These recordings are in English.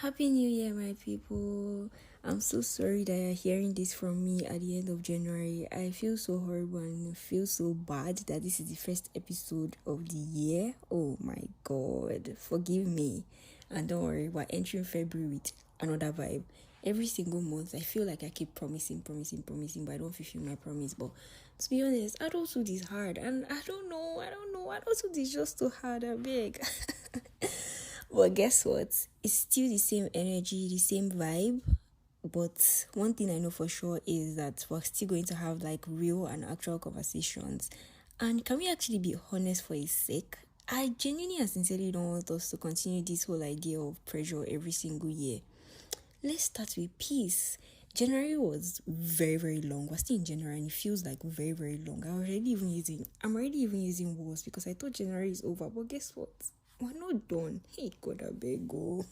Happy New Year, my people. I'm so sorry that you're hearing this from me at the end of January. I feel so horrible and feel so bad that this is the first episode of the year. Oh my god, forgive me. And don't worry, we're entering February with another vibe. Every single month, I feel like I keep promising, but I don't fulfill my promise. But to be honest, adulthood is hard, and I don't know. Adulthood is just too hard. I beg. But guess what? It's still the same energy, the same vibe. But one thing I know for sure is that we're still going to have like real and actual conversations. And can we actually be honest for a sec? I genuinely and sincerely don't want us to continue this whole idea of pressure every single year. Let's start with peace. January was very, very long. We're still in January and it feels like very, very long. I'm already even using words because I thought January is over. But guess what? We're not done. Hey, God, I beg go.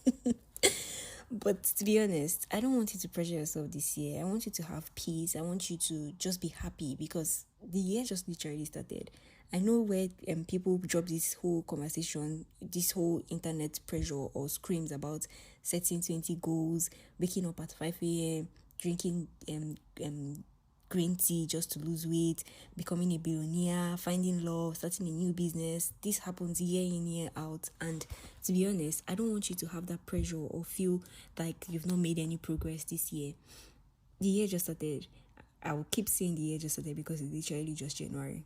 But to be honest, I don't want you to pressure yourself this year. I want you to have peace. I want you to just be happy because the year just literally started. I know where people drop this whole conversation, this whole internet pressure or screams about setting 20 goals, waking up at 5 a.m., drinking green tea just to lose weight, becoming a billionaire, finding love, starting a new business. This happens year in, year out. And to be honest, I don't want you to have that pressure or feel like you've not made any progress this year. The year just started. I will keep saying the year just started because it's literally just January.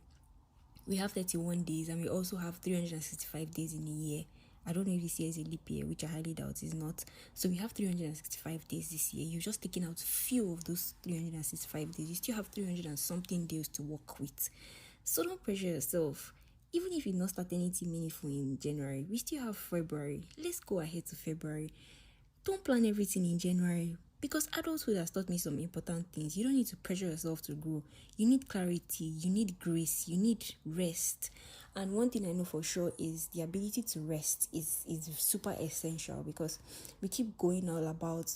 We have 31 days and we also have 365 days in a year. I don't know if this year is a leap year, which I highly doubt is not. So we have 365 days this year. You've just taken out few of those 365 days. You still have 300 and something days to work with. So don't pressure yourself. Even if you not start anything meaningful in January, we still have February. Let's go ahead to February. Don't plan everything in January because adulthood has taught me some important things. You don't need to pressure yourself to grow. You need clarity, you need grace, you need rest. And one thing I know for sure is the ability to rest is super essential because we keep going all about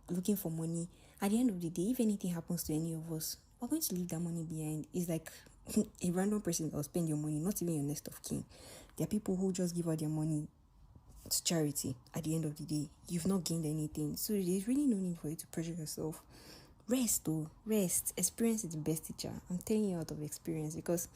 looking for money. At the end of the day, if anything happens to any of us, we're going to leave that money behind. It's like a random person that will spend your money, not even your next of kin. There are people who just give out their money to charity. At the end of the day, you've not gained anything, so there's really no need for you to pressure yourself. Rest. Experience is the best teacher. I'm telling you out of experience because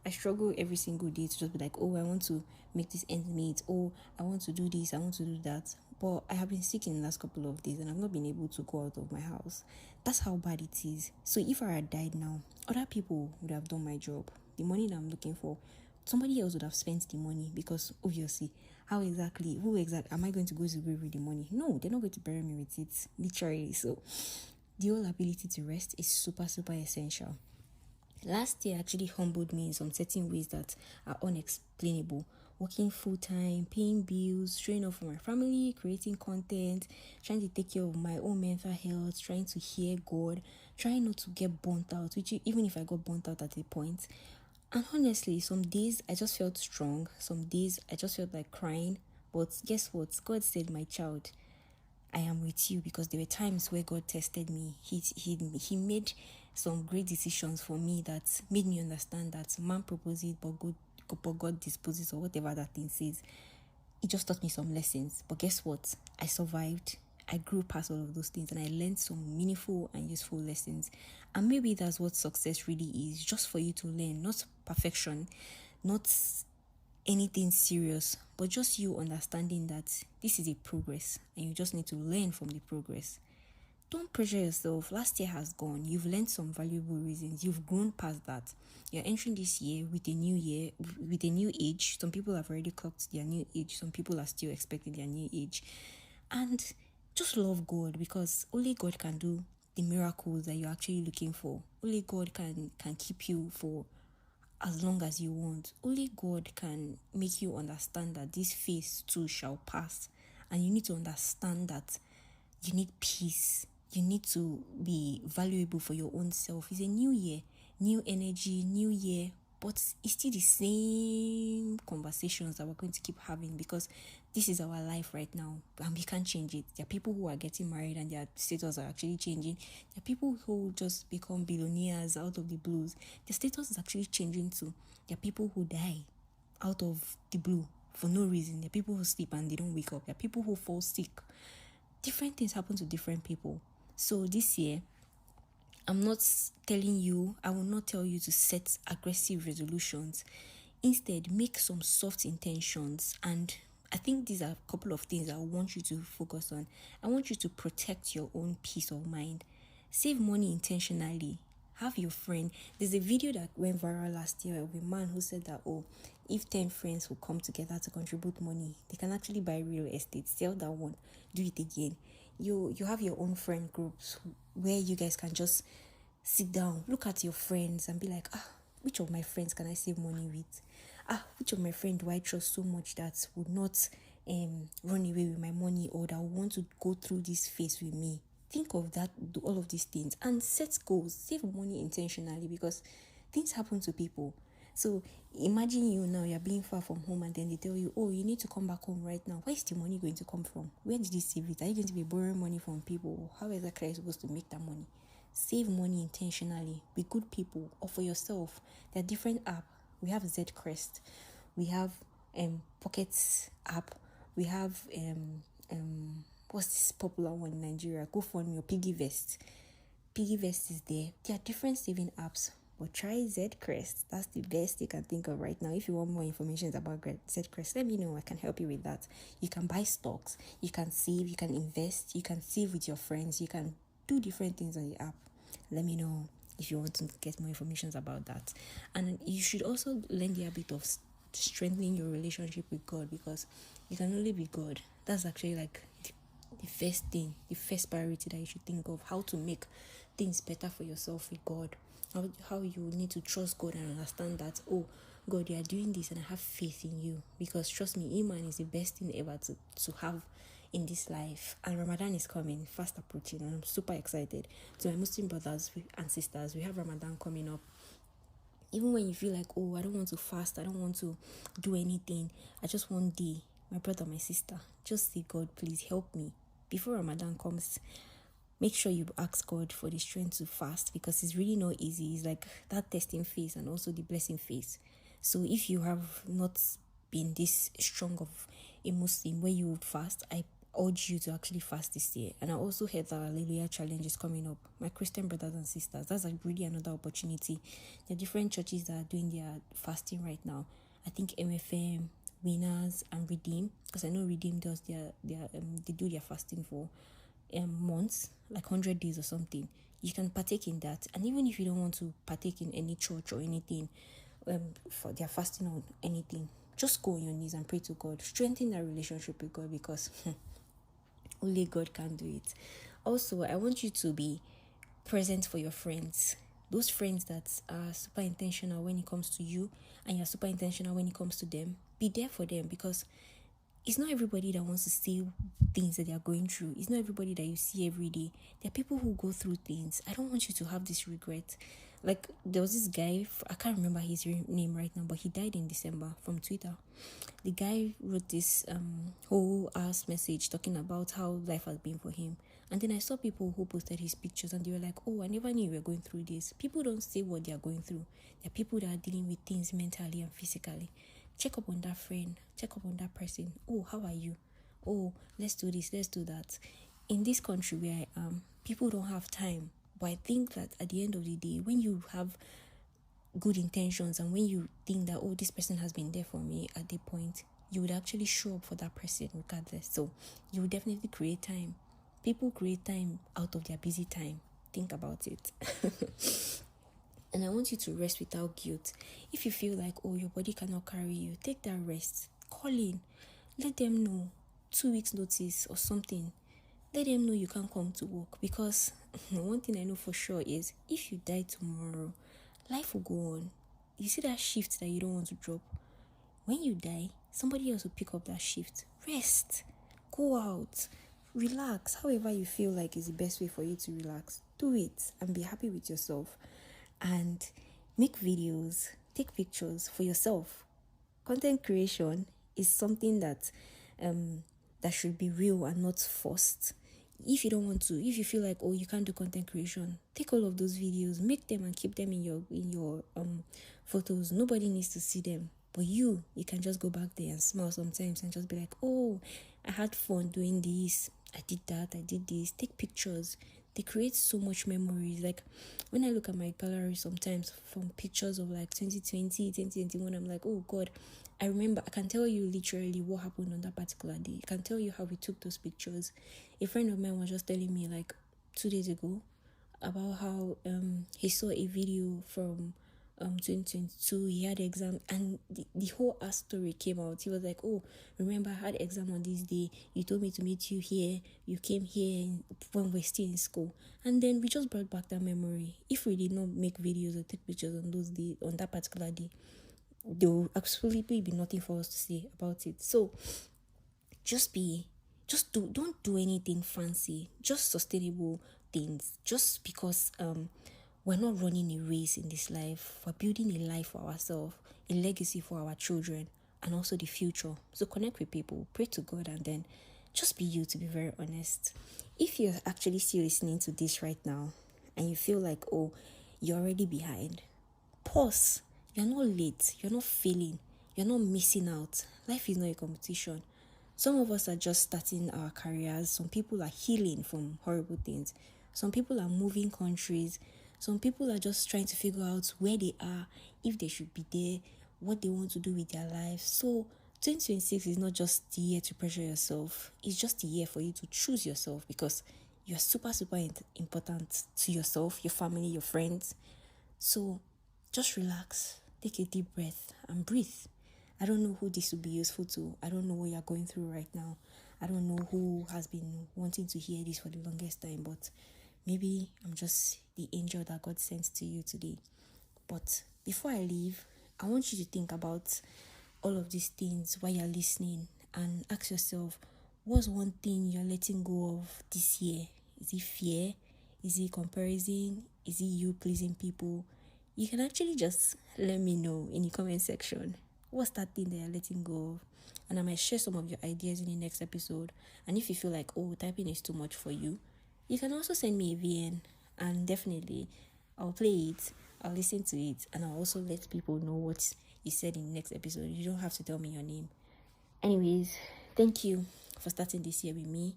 I struggle every single day to just be like, oh, I want to make this end meet, oh, I want to do this, I want to do that. But I have been sick in the last couple of days and I've not been able to go out of my house. That's how bad it is. So if I had died now, other people would have done my job. The money that I'm looking for, somebody else would have spent the money because obviously, who exactly am I going to go to grave with the money? No, they're not going to bury me with it, literally. So the whole ability to rest is super, super essential. Last year actually humbled me in some certain ways that are unexplainable. Working full-time, paying bills, showing up for my family, creating content, trying to take care of my own mental health, trying to hear God, trying not to get burnt out, which even if I got burnt out at a point. And honestly, some days I just felt strong, some days I just felt like crying. But guess what? God said, my child, I am with you, because there were times where God tested me. He made some great decisions for me that made me understand that man proposes but God disposes, or whatever that thing says. It just taught me some lessons. But guess what? I survived. I grew past all of those things and I learned some meaningful and useful lessons. And maybe that's what success really is, just for you to learn, not perfection, not anything serious, but just you understanding that this is a progress and you just need to learn from the progress. Don't pressure yourself. Last year has gone. You've learned some valuable reasons. You've grown past that. You're entering this year with a new year, with a new age. Some people have already clocked their new age. Some people are still expecting their new age. And just love God, because only God can do the miracles that you're actually looking for. Only God can keep you for as long as you want. Only God can make you understand that this phase too shall pass. And you need to understand that you need peace. You need to be valuable for your own self. It's a new year, new energy, new year. But it's still the same conversations that we're going to keep having, because this is our life right now and we can't change it. There are people who are getting married and their status are actually changing. There are people who just become billionaires out of the blues. Their status is actually changing too. There are people who die out of the blue for no reason. There are people who sleep and they don't wake up. There are people who fall sick. different things happen to different people. So this year, I will not tell you to set aggressive resolutions. Instead, make some soft intentions. And I think these are a couple of things I want you to focus on. I want you to protect your own peace of mind. Save money intentionally. Have your friend. There's a video that went viral last year of a man who said that, if 10 friends will come together to contribute money, they can actually buy real estate, sell that one, do it again. You have your own friend groups where you guys can just sit down, look at your friends and be like, which of my friends can I save money with? Which of my friends do I trust so much that would not run away with my money, or that would want to go through this phase with me? Think of that, do all of these things, and set goals. Save money intentionally, because things happen to people. So imagine you're being far from home, and then they tell you, you need to come back home right now. Where is the money going to come from? Where did you save it? Are you going to be borrowing money from people? How exactly are you supposed to make that money? Save money intentionally with good people or for yourself. There are different apps. We have Zedcrest. We have Pockets app. We have what's this popular one in Nigeria? GoFundMe or PiggyVest. PiggyVest is there. There are different saving apps, but try Zedcrest. That's the best you can think of right now. If you want more information about Zedcrest, let me know. I can help you with that. You can buy stocks. You can save. You can invest. You can save with your friends. You can do different things on the app. Let me know if you want to get more information about that. And you should also learn the habit of strengthening your relationship with God, because you can only be God. That's actually like the first thing, the first priority that you should think of, how to make things better for yourself with God. How you need to trust God and understand that, God, you are doing this and I have faith in you. Because trust me, Iman is the best thing ever to have in this life. And Ramadan is coming, fast approaching, and I'm super excited. To my Muslim brothers and sisters, we have Ramadan coming up. Even when you feel like, I don't want to fast, I don't want to do anything, I just want day, my brother, my sister, just say, God, please help me. Before Ramadan comes, make sure you ask God for the strength to fast, because it's really not easy. It's like that testing phase and also the blessing phase. So if you have not been this strong of a Muslim where you would fast, I urge you to actually fast this year. And I also heard that Hallelujah Challenge is coming up. My Christian brothers and sisters, that's really another opportunity. There are different churches that are doing their fasting right now. I think MFM, Winners, and Redeem, because I know Redeem does they do their fasting for months, like 100 days or something. You can partake in that. And even if you don't want to partake in any church or anything for their fasting or anything, just go on your knees and pray to God. Strengthen that relationship with God, because only God can do it. Also, I want you to be present for your friends. Those friends that are super intentional when it comes to you, and you're super intentional when it comes to them. Be there for them, because it's not everybody that wants to see things that they are going through. It's not everybody that you see every day. There are people who go through things. I don't want you to have this regret. Like, there was this guy, I can't remember his name right now, but he died in December from Twitter. The guy wrote this whole ass message talking about how life has been for him. And then I saw people who posted his pictures, and they were like, I never knew you were going through this. People don't say what they are going through. There are people that are dealing with things mentally and physically. Check up on that friend. Check up on that person. How are you? Let's do this. Let's do that. In this country where I am, people don't have time. But I think that at the end of the day, when you have good intentions and when you think that, this person has been there for me at the point, you would actually show up for that person regardless. So you would definitely create time. People create time out of their busy time. Think about it. And I want you to rest without guilt. If you feel like, your body cannot carry you, take that rest. Call in. Let them know. 2 weeks notice or something. Let them know you can't come to work. Because one thing I know for sure is, if you die tomorrow, life will go on. You see that shift that you don't want to drop? When you die, somebody else will pick up that shift. Rest. Go out. Relax. However you feel like is the best way for you to relax. Do it and be happy with yourself. And make videos, take pictures for yourself. Content creation is something that should be real and not forced. If you don't want to, if you feel like, you can't do content creation, take all of those videos, make them and keep them in your photos. Nobody needs to see them, but you can just go back there and smile sometimes and just be like, I had fun doing this. I did that, I did this. Take pictures. They create so much memories. Like when I look at my gallery sometimes from pictures of like 2020, 2021, I'm like, oh God, I remember. I can tell you literally what happened on that particular day. I can tell you how we took those pictures. A friend of mine was just telling me like 2 days ago about how he saw a video from 2022. He had exam, and the whole ass story came out. He was like, oh, remember I had exam on this day, you told me to meet you here, you came here when we're still in school. And then we just brought back that memory. If we did not make videos or take pictures on those days, on that particular day, there will absolutely be nothing for us to say about it. So don't do anything fancy, just sustainable things. Just because we're not running a race in this life, we're building a life for ourselves, a legacy for our children, and also the future. So connect with people, pray to God, and then just be you, to be very honest. If you're actually still listening to this right now and you feel like, oh, you're already behind, pause. You're not late, you're not failing, you're not missing out. Life is not a competition. Some of us are just starting our careers. Some people are healing from horrible things. Some people are moving countries. Some people are just trying to figure out where they are, if they should be there, what they want to do with their lives. So 2026 is not just the year to pressure yourself. It's just the year for you to choose yourself, because you're super, super important to yourself, your family, your friends. So just relax, take a deep breath and breathe. I don't know who this will be useful to. I don't know what you're going through right now. I don't know who has been wanting to hear this for the longest time, but maybe I'm just the angel that God sent to you today. But before I leave, I want you to think about all of these things while you're listening and ask yourself, what's one thing you're letting go of this year? Is it fear? Is it comparison? Is it you pleasing people? You can actually just let me know in the comment section. What's that thing that you're letting go of? And I might share some of your ideas in the next episode. And if you feel like, oh, typing is too much for you, you can also send me a VN, and definitely I'll play it, I'll listen to it, and I'll also let people know what you said in the next episode. You don't have to tell me your name. Anyways, thank you for starting this year with me.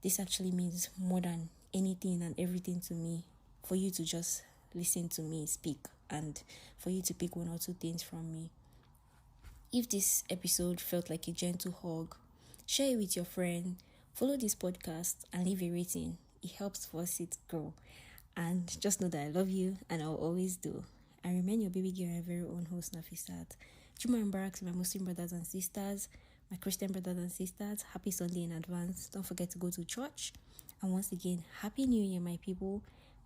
This actually means more than anything and everything to me, for you to just listen to me speak and for you to pick one or two things from me. If this episode felt like a gentle hug, share it with your friend, follow this podcast, and leave a rating. It helps for us to grow. And just know that I love you, and I'll always do. I remain your baby girl and very own host, Nefi. Juma and Barak to my Muslim brothers and sisters, my Christian brothers and sisters. Happy Sunday in advance. Don't forget to go to church. And once again, Happy New Year, my people.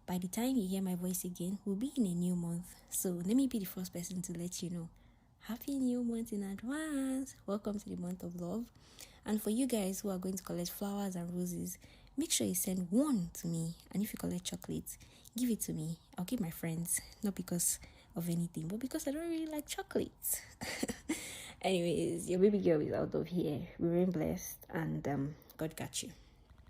By the time you hear my voice again, we'll be in a new month. So let me be the first person to let you know. Happy new month in advance. Welcome to the month of love. And for you guys who are going to collect flowers and roses, make sure you send one to me. And if you collect chocolates, give it to me. I'll give my friends, not because of anything, but because I don't really like chocolates. Anyways, your baby girl is out of here. Remain blessed, and God got you.